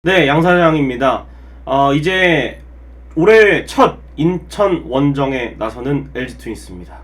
네, 양 사장입니다. 이제 올해 첫 인천 원정에 나서는 LG 트윈스입니다.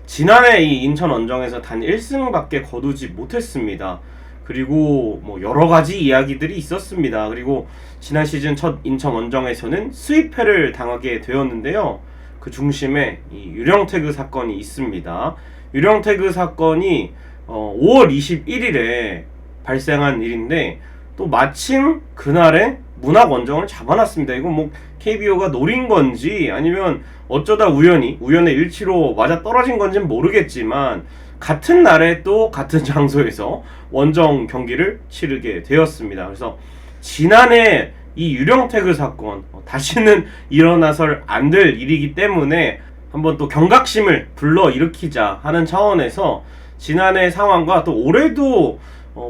지난해 이 인천 원정에서 단 1승밖에 거두지 못했습니다. 그리고 뭐 여러 가지 이야기들이 있었습니다. 그리고 지난 시즌 첫 인천 원정에서는 수입패를 당하게 되었는데요. 그 중심에 이 유령태그 사건이 있습니다. 유령태그 사건이 5월 21일에 발생한 일인데 또 마침 그날에 문학 원정을 잡아놨습니다. 이거 뭐 KBO가 노린 건지 아니면 어쩌다 우연의 일치로 맞아 떨어진 건지는 모르겠지만 같은 날에 또 같은 장소에서 원정 경기를 치르게 되었습니다. 그래서 지난해 이 유령태그 사건 다시는 일어나설 안 될 일이기 때문에 한번 또 경각심을 불러일으키자 하는 차원에서 지난해 상황과 또 올해도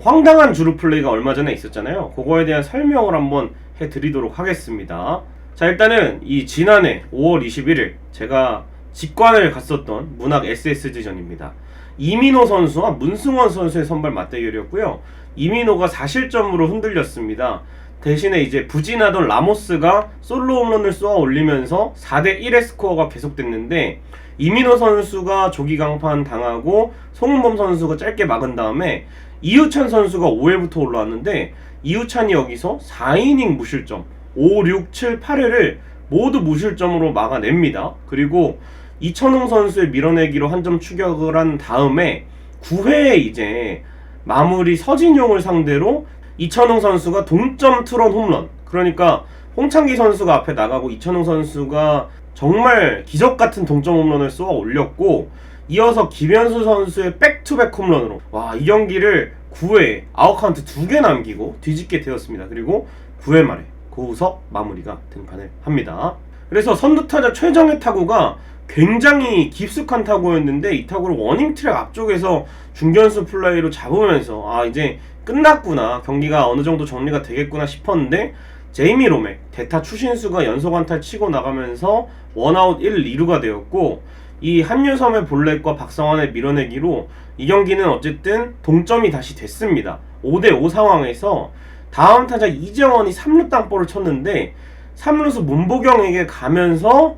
황당한 주루 플레이가 얼마 전에 있었잖아요. 그거에 대한 설명을 한번 해드리도록 하겠습니다. 자, 일단은 이 지난해 5월 21일 제가 직관을 갔었던 문학 SSG전입니다. 이민호 선수와 문승원 선수의 선발 맞대결이었고요. 이민호가 4실점으로 흔들렸습니다. 대신에 이제 부진하던 라모스가 솔로 홈런을 쏘아 올리면서 4대1의 스코어가 계속됐는데 이민호 선수가 조기 강판 당하고 송은범 선수가 짧게 막은 다음에 이우찬 선수가 5회부터 올라왔는데 이우찬이 여기서 4이닝 무실점 5, 6, 7, 8회를 모두 무실점으로 막아냅니다. 그리고 이천웅 선수의 밀어내기로 한 점 추격을 한 다음에 9회에 이제 마무리 서진용을 상대로 이천웅 선수가 동점 투런 홈런, 그러니까 홍창기 선수가 앞에 나가고 이천웅 선수가 정말 기적같은 동점 홈런을 쏘아 올렸고 이어서 김현수 선수의 백투백 홈런으로 이 경기를 9회 아웃카운트 2개 남기고 뒤집게 되었습니다. 그리고 9회 말에 고우석 마무리가 등판을 합니다. 그래서 선두타자 최정의 타구가 굉장히 깊숙한 타구였는데 이 타구를 워닝트랙 앞쪽에서 중견수 플라이로 잡으면서 이제 끝났구나, 경기가 어느 정도 정리가 되겠구나 싶었는데 제이미 로맥 대타 추신수가 연속 안타 치고 나가면서 원아웃 1, 2루가 되었고 이 한유섬의 볼넷과 박성환의 밀어내기로 이 경기는 어쨌든 동점이 다시 됐습니다. 5대5 상황에서 다음 타자 이재원이 3루 땅볼을 쳤는데 3루수 문보경에게 가면서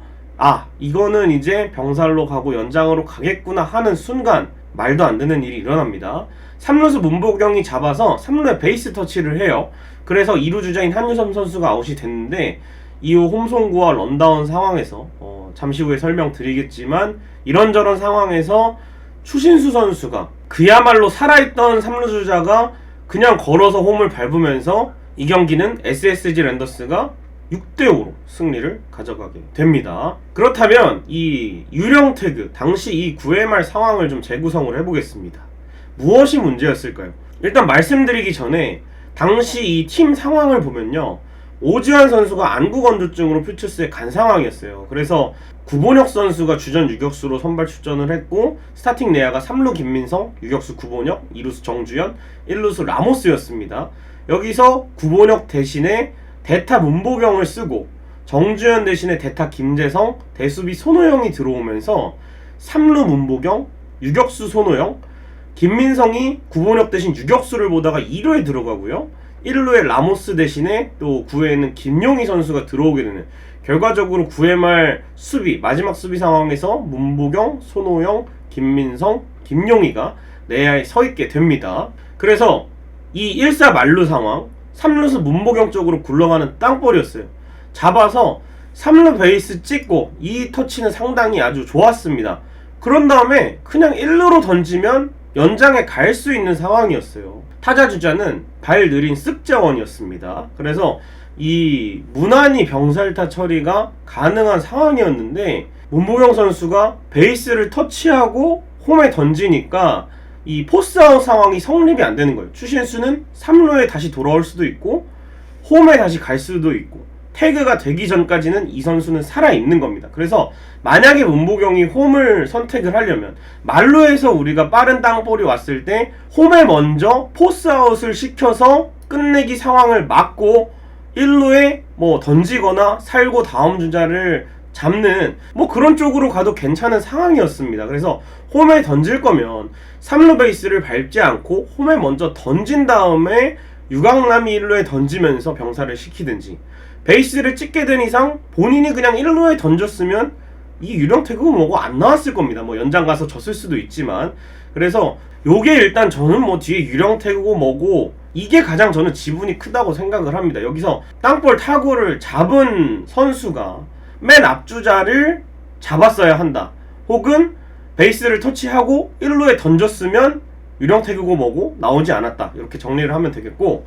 이거는 이제 병살로 가고 연장으로 가겠구나 하는 순간 말도 안 되는 일이 일어납니다. 3루수 문보경이 잡아서 3루에 베이스 터치를 해요. 그래서 2루 주자인 한유섬 선수가 아웃이 됐는데 이후 홈송구와 런다운 상황에서 잠시 후에 설명드리겠지만 이런저런 상황에서 추신수 선수가 그야말로 살아있던 3루 주자가 그냥 걸어서 홈을 밟으면서 이 경기는 SSG 랜더스가 6대5로 승리를 가져가게 됩니다. 그렇다면 이 유령태그 당시 이 9회 말 상황을 좀 재구성을 해보겠습니다. 무엇이 문제였을까요? 일단 말씀드리기 전에 당시 이 팀 상황을 보면요, 오지환 선수가 안구 건조증으로 퓨처스에 간 상황이었어요. 그래서 구본혁 선수가 주전 유격수로 선발 출전을 했고 스타팅 내야가 3루 김민성, 유격수 구본혁, 2루수 정주현, 1루수 라모스였습니다. 여기서 구본혁 대신에 대타 문보경을 쓰고 정주현 대신에 대타 김재성, 대수비 손호영이 들어오면서 3루 문보경, 유격수 손호영, 김민성이 구본혁 대신 유격수를 보다가 2루에 들어가고요. 1루에 라모스 대신에 또 9회에는 김용희 선수가 들어오게 되는, 결과적으로 9회 말 마지막 수비 상황에서 문보경, 손호영, 김민성, 김용희가 내야에 서 있게 됩니다. 그래서 이 1사 만루 상황, 3루수 문보경 쪽으로 굴러가는 땅볼이었어요. 잡아서 3루 베이스 찍고 이 터치는 상당히 아주 좋았습니다. 그런 다음에 그냥 1루로 던지면 연장에 갈 수 있는 상황이었어요. 타자 주자는 발 느린 쓱재원이었습니다. 그래서 이 무난히 병살타 처리가 가능한 상황이었는데 문보경 선수가 베이스를 터치하고 홈에 던지니까 이 포스아웃 상황이 성립이 안 되는 거예요. 추신수는 3루에 다시 돌아올 수도 있고 홈에 다시 갈 수도 있고 태그가 되기 전까지는 이 선수는 살아있는 겁니다. 그래서 만약에 문보경이 홈을 선택을 하려면 말루에서 우리가 빠른 땅볼이 왔을 때 홈에 먼저 포스아웃을 시켜서 끝내기 상황을 막고 1루에 뭐 던지거나 살고 다음 주자를 잡는 그런 쪽으로 가도 괜찮은 상황이었습니다. 그래서 홈에 던질 거면 3루 베이스를 밟지 않고 홈에 먼저 던진 다음에 유강남이 1루에 던지면서 병살을 시키든지, 베이스를 찍게 된 이상 본인이 그냥 1루에 던졌으면 이 유령 태그고 뭐고 안 나왔을 겁니다. 뭐 연장 가서 졌을 수도 있지만. 그래서 요게 일단 저는 뭐 뒤에 유령 태그고 뭐고 이게 가장 저는 지분이 크다고 생각을 합니다. 여기서 땅볼 타구를 잡은 선수가 맨 앞주자를 잡았어야 한다. 혹은 베이스를 터치하고 1루에 던졌으면 유령 태그고 뭐고 나오지 않았다. 이렇게 정리를 하면 되겠고,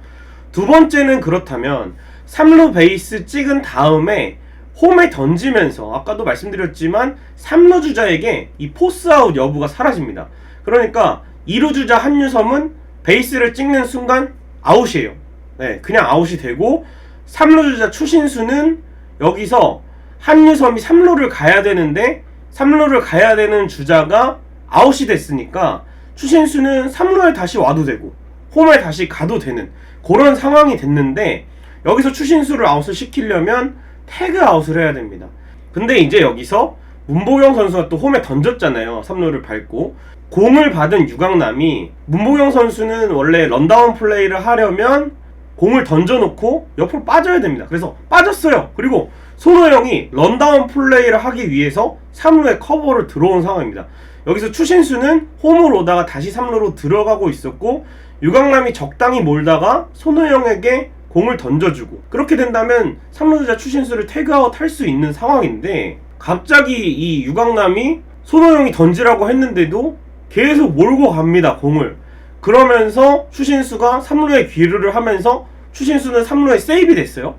두 번째는 그렇다면 3루 베이스 찍은 다음에 홈에 던지면서 아까도 말씀드렸지만 3루 주자에게 이 포스아웃 여부가 사라집니다. 그러니까 2루 주자 한유섬은 베이스를 찍는 순간 아웃이에요. 네, 그냥 아웃이 되고 3루 주자 추신수는 여기서 한유섬이 3루를 가야 되는데 3루를 가야 되는 주자가 아웃이 됐으니까 추신수는 3루에 다시 와도 되고 홈에 다시 가도 되는 그런 상황이 됐는데, 여기서 추신수를 아웃을 시키려면 태그 아웃을 해야 됩니다. 근데 이제 여기서 문보경 선수가 또 홈에 던졌잖아요. 3루를 밟고 공을 받은 유강남이, 문보경 선수는 원래 런다운 플레이를 하려면 공을 던져놓고 옆으로 빠져야 됩니다. 그래서 빠졌어요. 그리고 손호영이 런다운 플레이를 하기 위해서 3루에 커버를 들어온 상황입니다. 여기서 추신수는 홈으로 오다가 다시 3루로 들어가고 있었고, 유강남이 적당히 몰다가 손호영에게 공을 던져주고, 그렇게 된다면 3루주자 추신수를 태그아웃 할 수 있는 상황인데, 갑자기 이 유강남이 손호영이 던지라고 했는데도 계속 몰고 갑니다, 공을. 그러면서 추신수가 3루에 귀르를 하면서 추신수는 3루에 세이브 됐어요.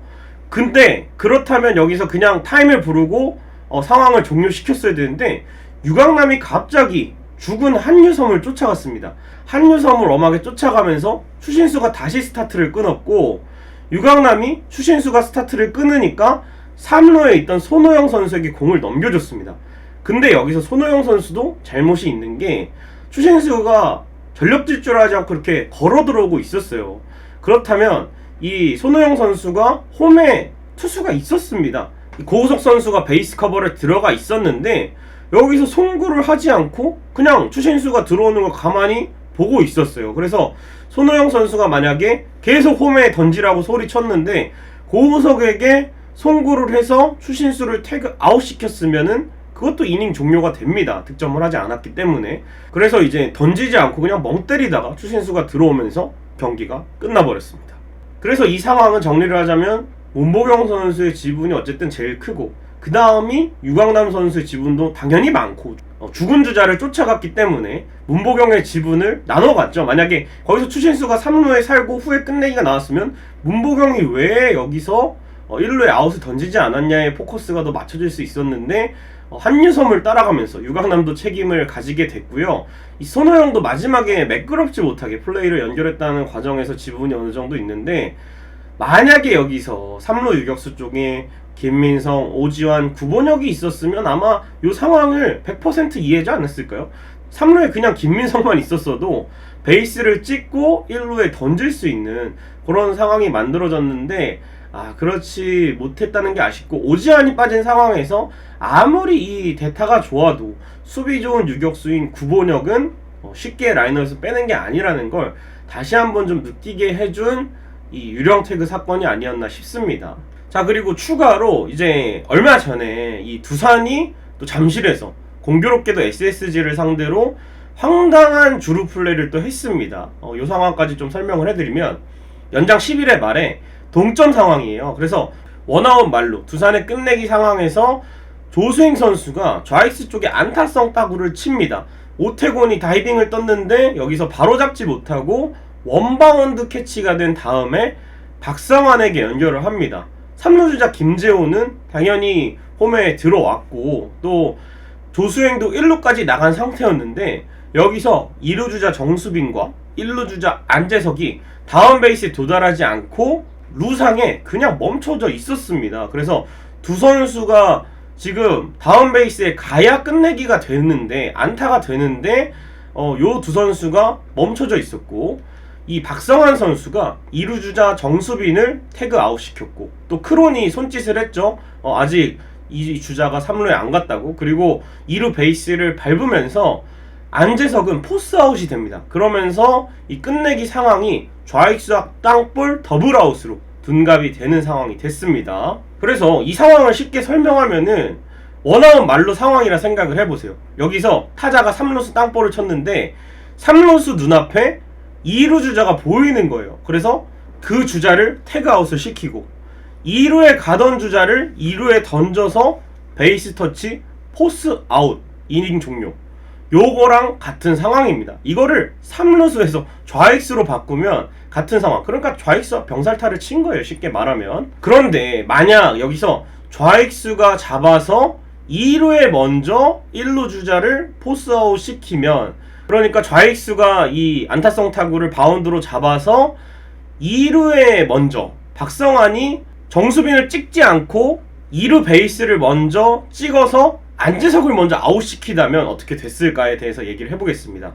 근데 그렇다면 여기서 그냥 타임을 부르고 상황을 종료시켰어야 되는데, 유강남이 갑자기 죽은 한유섬을 쫓아갔습니다. 한유섬을 엄하게 쫓아가면서 추신수가 다시 스타트를 끊었고, 유강남이 추신수가 스타트를 끊으니까 3루에 있던 손호영 선수에게 공을 넘겨줬습니다. 근데 여기서 손호영 선수도 잘못이 있는 게, 추신수가 전력 질주하지 않고 그렇게 걸어 들어오고 있었어요. 그렇다면 이 손호영 선수가 홈에 투수가 있었습니다. 고우석 선수가 베이스 커버를 들어가 있었는데 여기서 송구를 하지 않고 그냥 추신수가 들어오는 걸 가만히 보고 있었어요. 그래서 손호영 선수가 만약에 계속 홈에 던지라고 소리쳤는데 고우석에게 송구를 해서 추신수를 태그 아웃 시켰으면은 그것도 이닝 종료가 됩니다. 득점을 하지 않았기 때문에. 그래서 이제 던지지 않고 그냥 멍 때리다가 추신수가 들어오면서 경기가 끝나버렸습니다. 그래서 이 상황은 정리를 하자면 문보경 선수의 지분이 어쨌든 제일 크고, 그 다음이 유강남 선수의 지분도 당연히 많고, 죽은 주자를 쫓아갔기 때문에 문보경의 지분을 나눠갔죠. 만약에 거기서 추신수가 3루에 살고 후에 끝내기가 나왔으면 문보경이 왜 여기서 1루에 아웃을 던지지 않았냐에 포커스가 더 맞춰질 수 있었는데, 한유섬을 따라가면서 유강남도 책임을 가지게 됐고요. 이 손호영도 마지막에 매끄럽지 못하게 플레이를 연결했다는 과정에서 지분이 어느 정도 있는데, 만약에 여기서 3루 유격수 쪽에 김민성, 오지환, 구본혁이 있었으면 아마 이 상황을 100% 이해하지 않았을까요? 3루에 그냥 김민성만 있었어도 베이스를 찍고 1루에 던질 수 있는 그런 상황이 만들어졌는데, 그렇지 못했다는 게 아쉽고, 오지환이 빠진 상황에서 아무리 이 대타가 좋아도 수비 좋은 유격수인 구본혁은 쉽게 라이너에서 빼는 게 아니라는 걸 다시 한번 좀 느끼게 해준 이 유령 태그 사건이 아니었나 싶습니다. 자, 그리고 추가로 이제 얼마 전에 이 두산이 또 잠실에서 공교롭게도 SSG를 상대로 황당한 주루 플레이를 또 했습니다. 이 상황까지 좀 설명을 해드리면, 연장 11회 말에 동점 상황이에요. 그래서 원아웃 말로 두산의 끝내기 상황에서 조수행 선수가 좌익수 쪽에 안타성 타구를 칩니다. 오태곤이 다이빙을 떴는데 여기서 바로 잡지 못하고 원바운드 캐치가 된 다음에 박성환에게 연결을 합니다. 3루 주자 김재호는 당연히 홈에 들어왔고, 또 조수행도 1루까지 나간 상태였는데 여기서 2루 주자 정수빈과 1루 주자 안재석이 다운 베이스에 도달하지 않고 루상에 그냥 멈춰져 있었습니다. 그래서 두 선수가 지금 다운 베이스에 가야 끝내기가 되는데, 안타가 되는데 요 두 선수가 멈춰져 있었고, 이 박성환 선수가 2루 주자 정수빈을 태그 아웃 시켰고, 또 크론이 손짓을 했죠. 아직 이 주자가 3루에 안 갔다고. 그리고 2루 베이스를 밟으면서 안재석은 포스아웃이 됩니다. 그러면서 이 끝내기 상황이 좌익수와 땅볼 더블아웃으로 둔갑이 되는 상황이 됐습니다. 그래서 이 상황을 쉽게 설명하면은 원아웃 말로 상황이라 생각을 해보세요. 여기서 타자가 3루수 땅볼을 쳤는데 3루수 눈앞에 2루 주자가 보이는 거예요. 그래서 그 주자를 태그아웃을 시키고 2루에 가던 주자를 2루에 던져서 베이스 터치 포스 아웃 이닝 종료. 요거랑 같은 상황입니다. 이거를 3루수에서 좌익수로 바꾸면 같은 상황. 그러니까 좌익수와 병살타를 친 거예요. 쉽게 말하면. 그런데 만약 여기서 좌익수가 잡아서 2루에 먼저 1루 주자를 포스아웃 시키면, 그러니까 좌익수가 이 안타성 타구를 바운드로 잡아서 2루에 먼저 박성환이 정수빈을 찍지 않고 2루 베이스를 먼저 찍어서 안재석을 먼저 아웃시키다면 어떻게 됐을까에 대해서 얘기를 해보겠습니다.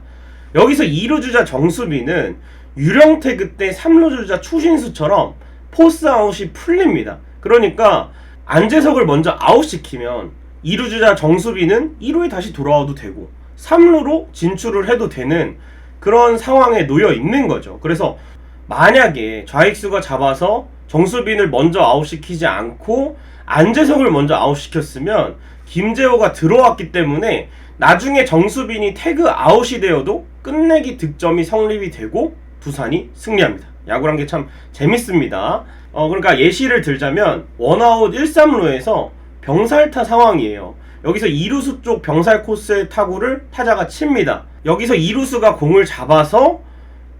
여기서 2루 주자 정수빈은 유령태그 때 3루 주자 추신수처럼 포스아웃이 풀립니다. 그러니까 안재석을 먼저 아웃시키면 2루 주자 정수빈은 2루에 다시 돌아와도 되고 3루로 진출을 해도 되는 그런 상황에 놓여 있는 거죠. 그래서 만약에 좌익수가 잡아서 정수빈을 먼저 아웃시키지 않고 안재석을 먼저 아웃시켰으면 김재호가 들어왔기 때문에 나중에 정수빈이 태그 아웃이 되어도 끝내기 득점이 성립이 되고 두산이 승리합니다. 야구란 게 참 재밌습니다. 그러니까 예시를 들자면 원아웃 1-3루에서 병살타 상황이에요. 여기서 2루수 쪽 병살 코스의 타구를 타자가 칩니다. 여기서 2루수가 공을 잡아서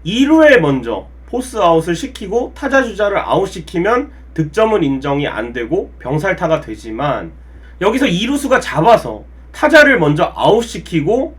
2루에 먼저 포스아웃을 시키고 타자 주자를 아웃시키면 득점은 인정이 안 되고 병살타가 되지만, 여기서 2루수가 잡아서 타자를 먼저 아웃시키고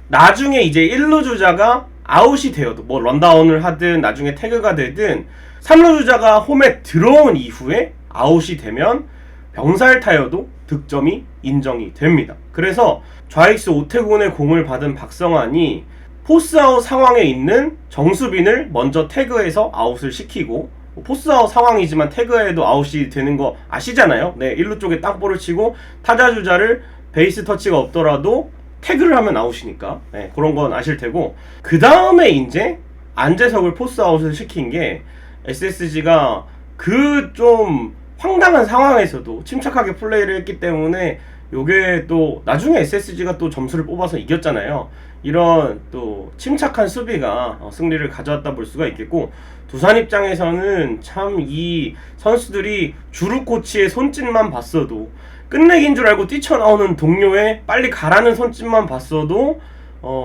나중에 이제 1루 주자가 아웃이 되어도 뭐 런다운을 하든 나중에 태그가 되든 3루 주자가 홈에 들어온 이후에 아웃이 되면 병살타여도 득점이 인정이 됩니다. 그래서 좌익수 오태곤의 공을 받은 박성환이 포스아웃 상황에 있는 정수빈을 먼저 태그해서 아웃을 시키고, 포스아웃 상황이지만 태그해도 아웃이 되는 거 아시잖아요. 네, 1루 쪽에 땅볼을 치고 타자 주자를 베이스 터치가 없더라도 태그를 하면 아웃이니까, 네, 그런 건 아실 테고, 그 다음에 이제 안재석을 포스아웃을 시킨 게 SSG가 그 좀 황당한 상황에서도 침착하게 플레이를 했기 때문에 요게 또 나중에 SSG가 또 점수를 뽑아서 이겼잖아요. 이런 또 침착한 수비가 승리를 가져왔다 볼 수가 있겠고, 두산 입장에서는 참 이 선수들이 주루 코치의 손짓만 봤어도, 끝내기인 줄 알고 뛰쳐나오는 동료의 빨리 가라는 손짓만 봤어도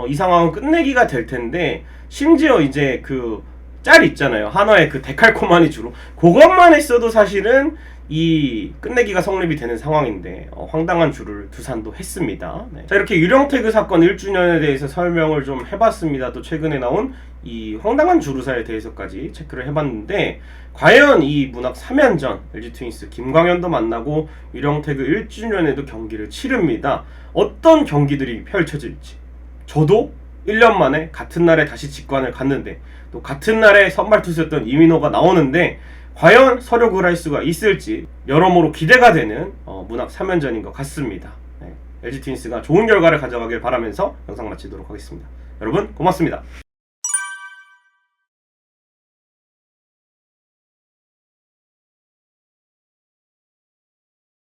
이 상황은 끝내기가 될 텐데, 심지어 이제 그 짤 있잖아요. 한화의 그 데칼코마니 주루, 그것만 했어도 사실은 이 끝내기가 성립이 되는 상황인데 황당한 주루를 두산도 했습니다. 네. 자, 이렇게 유령태그 사건 1주년에 대해서 설명을 좀 해봤습니다. 또 최근에 나온 이 황당한 주루사에 대해서까지 체크를 해봤는데, 과연 이 문학 3연전 LG 트윈스 김광현도 만나고 유령태그 1주년에도 경기를 치릅니다. 어떤 경기들이 펼쳐질지, 저도 1년 만에 같은 날에 다시 직관을 갔는데 또 같은 날에 선발 투수였던 이민호가 나오는데 과연 서력을 할 수가 있을지 여러모로 기대가 되는 문학 3연전인 것 같습니다. 네, LG 트윈스가 좋은 결과를 가져가길 바라면서 영상 마치도록 하겠습니다. 여러분 고맙습니다.